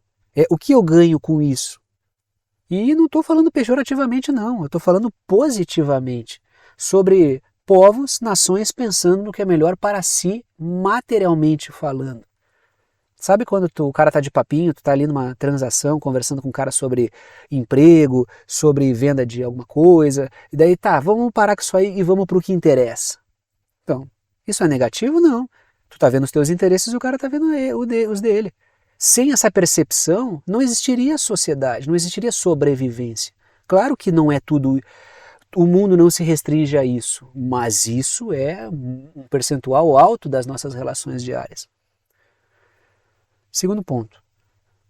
O que eu ganho com isso? E não estou falando pejorativamente, não. Eu estou falando positivamente sobre povos, nações pensando no que é melhor para si, materialmente falando. Sabe quando o cara tá de papinho, tu tá ali numa transação, conversando com um cara sobre emprego, sobre venda de alguma coisa, e daí tá, vamos parar com isso aí e vamos pro que interessa. Então, isso é negativo? Não. Tu tá vendo os teus interesses e o cara tá vendo os dele. Sem essa percepção, não existiria sociedade, não existiria sobrevivência. Claro que não é tudo, o mundo não se restringe a isso, mas isso é um percentual alto das nossas relações diárias. Segundo ponto,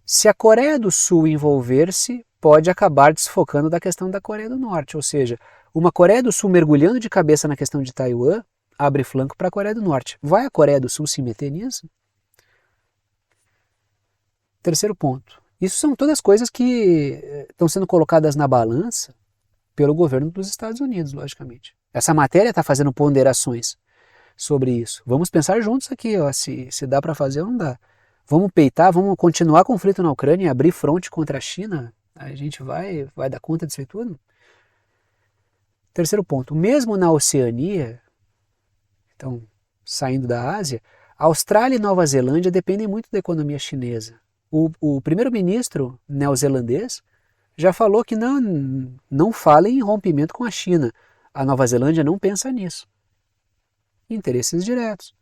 se a Coreia do Sul envolver-se, pode acabar desfocando da questão da Coreia do Norte, ou seja, uma Coreia do Sul mergulhando de cabeça na questão de Taiwan abre flanco para a Coreia do Norte. Vai a Coreia do Sul se meter nisso? Terceiro ponto, isso são todas coisas que estão sendo colocadas na balança pelo governo dos Estados Unidos, logicamente. Essa matéria está fazendo ponderações sobre isso. Vamos pensar juntos aqui, ó, se dá para fazer ou não dá. Vamos peitar, vamos continuar conflito na Ucrânia e abrir fronte contra a China? A gente vai dar conta disso aí tudo? Terceiro ponto, mesmo na Oceania, então saindo da Ásia, Austrália e Nova Zelândia dependem muito da economia chinesa. O primeiro-ministro neozelandês já falou que não fala em rompimento com a China. A Nova Zelândia não pensa nisso. Interesses diretos.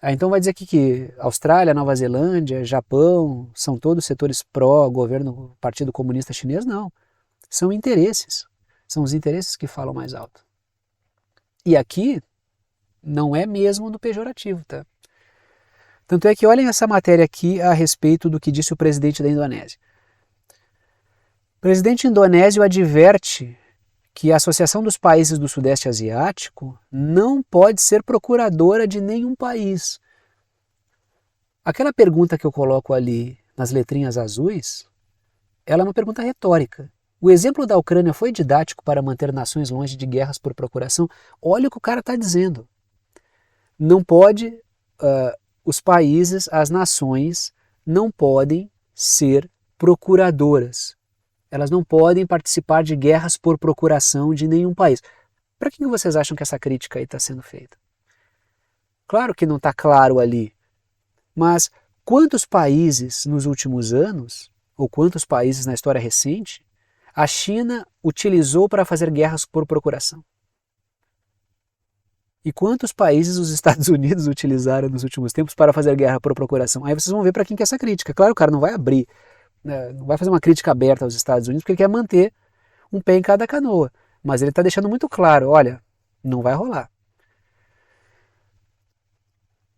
Então vai dizer aqui que Austrália, Nova Zelândia, Japão são todos setores pró-governo Partido Comunista Chinês? Não. São interesses. São os interesses que falam mais alto. E aqui não é mesmo no pejorativo, tá? Tanto é que olhem essa matéria aqui a respeito do que disse o presidente da Indonésia. O presidente indonésio adverte que a Associação dos Países do Sudeste Asiático não pode ser procuradora de nenhum país. Aquela pergunta que eu coloco ali nas letrinhas azuis, ela é uma pergunta retórica. O exemplo da Ucrânia foi didático para manter nações longe de guerras por procuração? Olha o que o cara está dizendo. Não pode, os países, as nações, não podem ser procuradoras. Elas não podem participar de guerras por procuração de nenhum país. Para que vocês acham que essa crítica aí está sendo feita? Claro que não está claro ali, mas quantos países nos últimos anos, ou quantos países na história recente, a China utilizou para fazer guerras por procuração? E quantos países os Estados Unidos utilizaram nos últimos tempos para fazer guerra por procuração? Aí vocês vão ver para quem que é essa crítica. Claro, o cara não vai abrir, não vai fazer uma crítica aberta aos Estados Unidos porque ele quer manter um pé em cada canoa. Mas ele está deixando muito claro, olha, não vai rolar.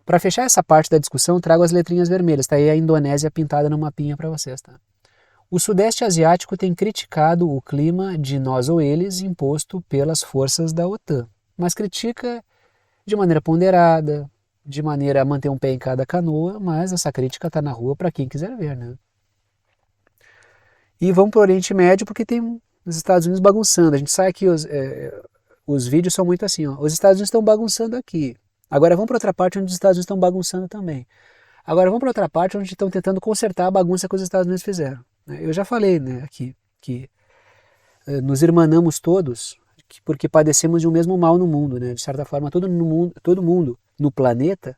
Para fechar essa parte da discussão, trago as letrinhas vermelhas. Está aí a Indonésia pintada no mapinha para vocês. Tá? O Sudeste Asiático tem criticado o clima de nós ou eles imposto pelas forças da OTAN, mas critica de maneira ponderada, de maneira a manter um pé em cada canoa, mas essa crítica está na rua para quem quiser ver. Né? E vamos para o Oriente Médio porque tem os Estados Unidos bagunçando. A gente sabe que os vídeos são muito assim, ó. Os Estados Unidos estão bagunçando aqui. Agora vamos para outra parte onde os Estados Unidos estão bagunçando também. Agora vamos para outra parte onde estão tentando consertar a bagunça que os Estados Unidos fizeram. Eu já falei, né, aqui que nos irmanamos todos porque padecemos de um mesmo mal no mundo. Né? De certa forma, todo mundo no planeta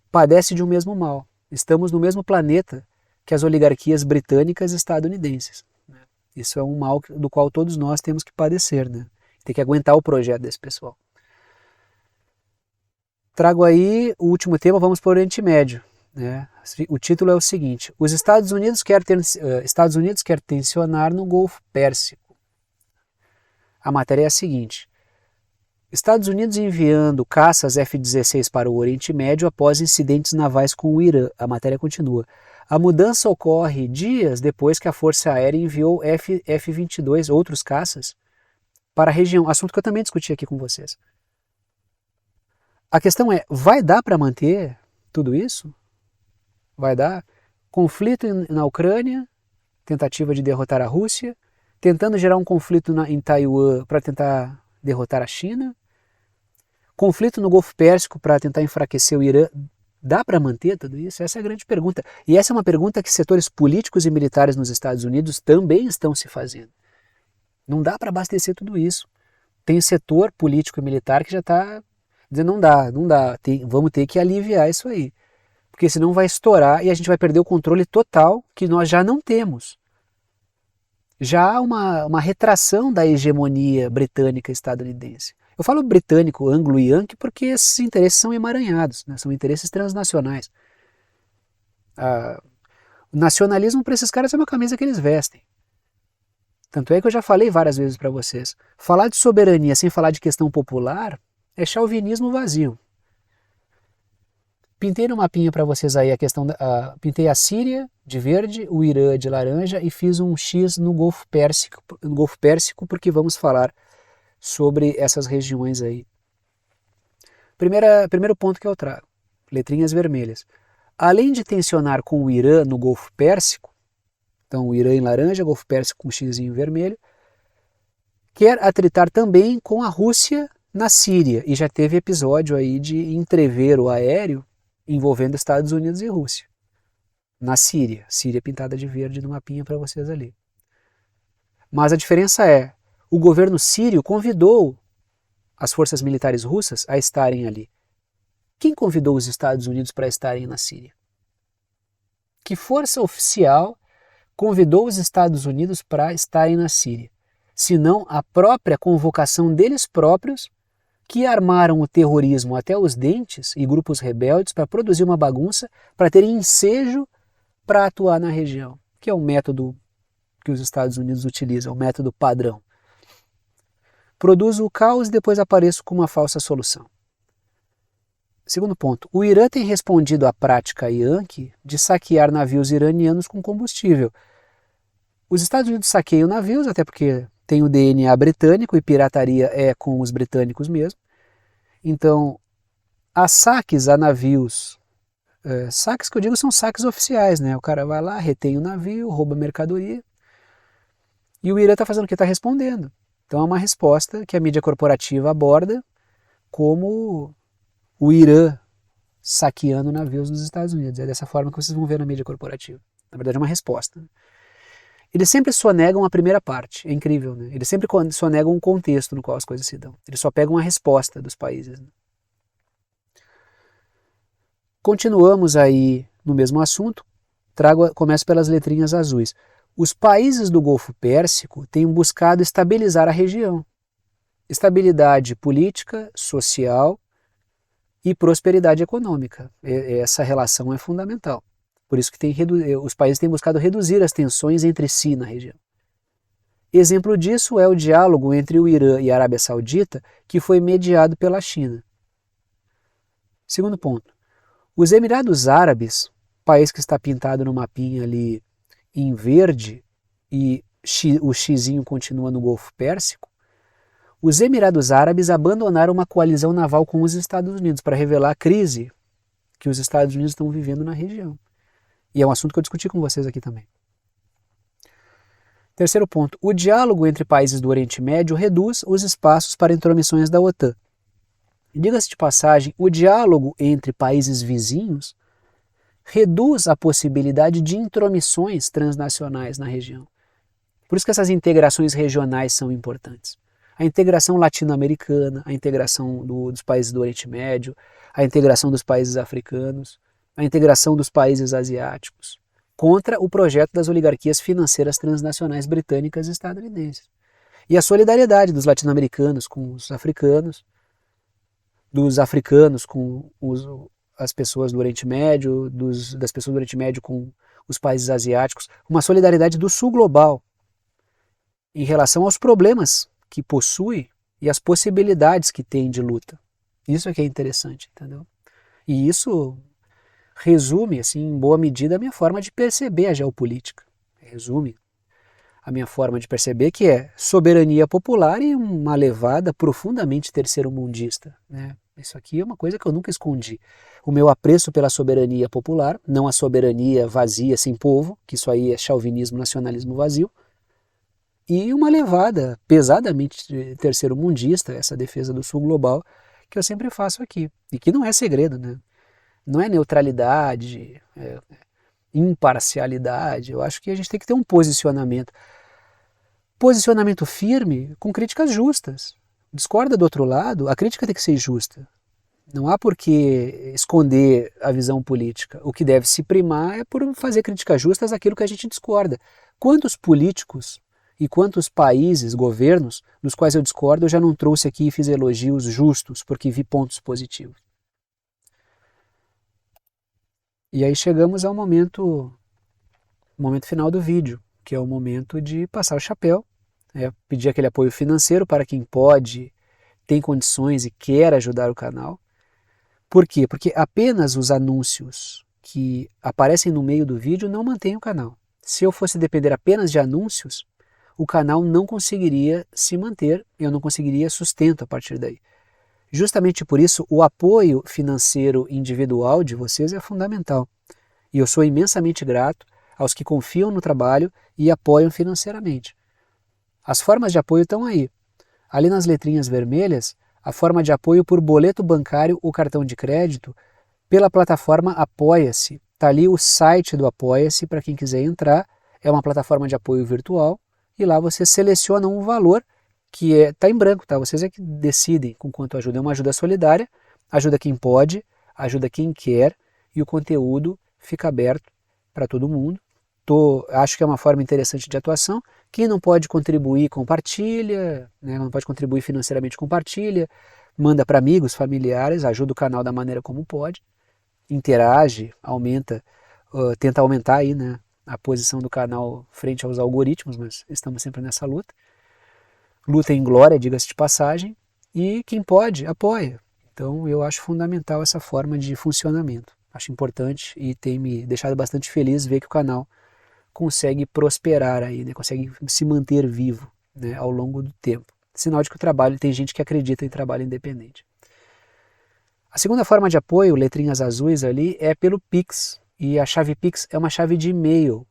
padece de um mesmo mal. Estamos no mesmo planeta que as oligarquias britânicas e estadunidenses. Né? Isso é um mal do qual todos nós temos que padecer. Né? Tem que aguentar o projeto desse pessoal. Trago aí o último tema, vamos para o Oriente Médio. Né? O título é o seguinte: os Estados Unidos quer tensionar no Golfo Pérsico. A matéria é a seguinte: Estados Unidos enviando caças F-16 para o Oriente Médio após incidentes navais com o Irã. A matéria continua. A mudança ocorre dias depois que a Força Aérea enviou F-22, outros caças, para a região. Assunto que eu também discuti aqui com vocês. A questão é, vai dar para manter tudo isso? Vai dar? Conflito na Ucrânia, tentativa de derrotar a Rússia, tentando gerar um conflito em Taiwan para tentar derrotar a China, conflito no Golfo Pérsico para tentar enfraquecer o Irã Dá para manter tudo isso? Essa é a grande pergunta. E essa é uma pergunta que setores políticos e militares nos Estados Unidos também estão se fazendo. Não dá para abastecer tudo isso. Tem setor político e militar que já está dizendo não dá, vamos ter que aliviar isso aí. Porque senão vai estourar e a gente vai perder o controle total que nós já não temos. Já há uma retração da hegemonia britânica e estadunidense. Eu falo britânico, anglo e yankee porque esses interesses são emaranhados, né? São interesses transnacionais. O nacionalismo para esses caras é uma camisa que eles vestem. Tanto é que eu já falei várias vezes para vocês. Falar de soberania sem falar de questão popular é chauvinismo vazio. Pintei no mapinha para vocês aí a questão pintei a Síria de verde, o Irã de laranja e fiz um X no Golfo Pérsico porque vamos falar sobre essas regiões aí. Primeiro ponto que eu trago, letrinhas vermelhas. Além de tensionar com o Irã no Golfo Pérsico, então o Irã em laranja, Golfo Pérsico com xizinho vermelho, quer atritar também com a Rússia na Síria, e já teve episódio aí de entrevero aéreo envolvendo Estados Unidos e Rússia. Na Síria, Síria pintada de verde no mapinha para vocês ali. Mas a diferença é, o governo sírio convidou as forças militares russas a estarem ali. Quem convidou os Estados Unidos para estarem na Síria? Que força oficial convidou os Estados Unidos para estarem na Síria? Senão a própria convocação deles próprios, que armaram o terrorismo até os dentes e grupos rebeldes para produzir uma bagunça, para terem ensejo para atuar na região, que é o método que os Estados Unidos utilizam, o método padrão. Produzo o caos e depois apareço com uma falsa solução. Segundo ponto, o Irã tem respondido à prática Yankee de saquear navios iranianos com combustível. Os Estados Unidos saqueiam navios, até porque tem o DNA britânico e pirataria é com os britânicos mesmo. Então, há saques a navios, saques que eu digo são saques oficiais, né? O cara vai lá, retém o navio, rouba mercadoria. E o Irã está fazendo o que? Está respondendo. Então é uma resposta que a mídia corporativa aborda como o Irã saqueando navios dos Estados Unidos. É dessa forma que vocês vão ver na mídia corporativa. Na verdade é uma resposta. Eles sempre sonegam a primeira parte, é incrível, né? Eles sempre sonegam um contexto no qual as coisas se dão. Eles só pegam a resposta dos países. Né? Continuamos aí no mesmo assunto, começo pelas letrinhas azuis. Os países do Golfo Pérsico têm buscado estabilizar a região. Estabilidade política, social e prosperidade econômica. Essa relação é fundamental. Por isso que os países têm buscado reduzir as tensões entre si na região. Exemplo disso é o diálogo entre o Irã e a Arábia Saudita, que foi mediado pela China. Segundo ponto, os Emirados Árabes, país que está pintado no mapinha ali em verde e o xizinho continua no Golfo Pérsico, os Emirados Árabes abandonaram uma coalizão naval com os Estados Unidos para revelar a crise que os Estados Unidos estão vivendo na região. E é um assunto que eu discuti com vocês aqui também. Terceiro ponto, o diálogo entre países do Oriente Médio reduz os espaços para intromissões da OTAN. Diga-se de passagem, o diálogo entre países vizinhos reduz a possibilidade de intromissões transnacionais na região. Por isso que essas integrações regionais são importantes. A integração latino-americana, a integração dos países do Oriente Médio, a integração dos países africanos, a integração dos países asiáticos, contra o projeto das oligarquias financeiras transnacionais britânicas e estadunidenses. E a solidariedade dos latino-americanos com os africanos, dos africanos com as pessoas do Oriente Médio, das pessoas do Oriente Médio com os países asiáticos, uma solidariedade do sul global em relação aos problemas que possui e as possibilidades que tem de luta. Isso é que é interessante, entendeu? E isso resume, assim, em boa medida, a minha forma de perceber a geopolítica. Resume a minha forma de perceber que é soberania popular e uma levada profundamente terceiro-mundista, né? Isso aqui é uma coisa que eu nunca escondi. O meu apreço pela soberania popular, não a soberania vazia, sem povo, que isso aí é chauvinismo, nacionalismo vazio, e uma levada pesadamente terceiro-mundista, essa defesa do sul global, que eu sempre faço aqui. E que não é segredo, né? Não é neutralidade, imparcialidade. Eu acho que a gente tem que ter um posicionamento. Posicionamento firme com críticas justas. Discorda do outro lado, a crítica tem que ser justa. Não há por que esconder a visão política. O que deve se primar é por fazer críticas justas àquilo que a gente discorda. Quantos políticos e quantos países, governos, dos quais eu discordo, eu já não trouxe aqui e fiz elogios justos, porque vi pontos positivos. E aí chegamos ao momento final do vídeo, que é o momento de passar o chapéu, pedir aquele apoio financeiro para quem pode, tem condições e quer ajudar o canal. Por quê? Porque apenas os anúncios que aparecem no meio do vídeo não mantêm o canal. Se eu fosse depender apenas de anúncios, o canal não conseguiria se manter, eu não conseguiria sustento a partir daí. Justamente por isso, o apoio financeiro individual de vocês é fundamental. E eu sou imensamente grato aos que confiam no trabalho e apoiam financeiramente. As formas de apoio estão aí. Ali nas letrinhas vermelhas, a forma de apoio por boleto bancário ou cartão de crédito pela plataforma Apoia-se. Está ali o site do Apoia-se para quem quiser entrar. É uma plataforma de apoio virtual e lá você seleciona um valor que está em branco, tá? Vocês é que decidem com quanto ajuda. É uma ajuda solidária, ajuda quem pode, ajuda quem quer e o conteúdo fica aberto para todo mundo. Acho que é uma forma interessante de atuação. Quem não pode contribuir, compartilha, né? Não pode contribuir financeiramente, compartilha, manda para amigos, familiares, ajuda o canal da maneira como pode, interage, aumenta, tenta aumentar aí, né, a posição do canal frente aos algoritmos, mas estamos sempre nessa luta. Luta em glória, diga-se de passagem, e quem pode, apoia. Então eu acho fundamental essa forma de funcionamento. Acho importante e tem me deixado bastante feliz ver que o canal consegue prosperar aí, né? Consegue se manter vivo, né, ao longo do tempo. Sinal de que o trabalho, tem gente que acredita em trabalho independente. A segunda forma de apoio, letrinhas azuis ali, é pelo Pix. E a chave Pix é uma chave de e-mail.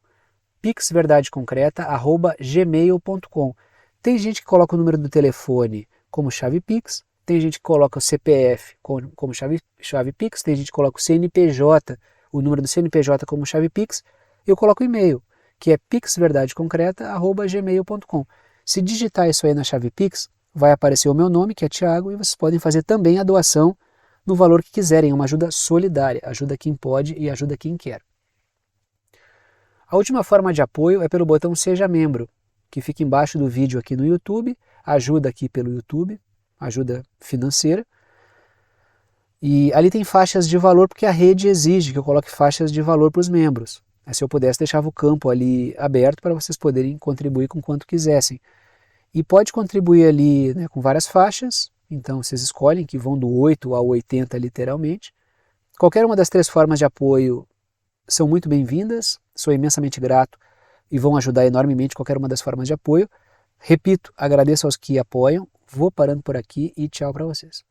pixverdadeconcreta@gmail.com. Tem gente que coloca o número do telefone como chave Pix, tem gente que coloca o CPF como chave Pix, tem gente que coloca o CNPJ, o número do CNPJ como chave Pix, eu coloco o e-mail, que é pixverdadeconcreta@gmail.com. Se digitar isso aí na chave Pix, vai aparecer o meu nome, que é Thiago, e vocês podem fazer também a doação no valor que quiserem, é uma ajuda solidária, ajuda quem pode e ajuda quem quer. A última forma de apoio é pelo botão Seja Membro, que fica embaixo do vídeo aqui no YouTube, ajuda aqui pelo YouTube, ajuda financeira. E ali tem faixas de valor, porque a rede exige que eu coloque faixas de valor para os membros. Se eu pudesse, deixava o campo ali aberto para vocês poderem contribuir com quanto quisessem. E pode contribuir ali, né, com várias faixas, então vocês escolhem, que vão do 8 ao 80 literalmente. Qualquer uma das três formas de apoio são muito bem-vindas, sou imensamente grato e vão ajudar enormemente qualquer uma das formas de apoio. Repito, agradeço aos que apoiam, vou parando por aqui e tchau para vocês.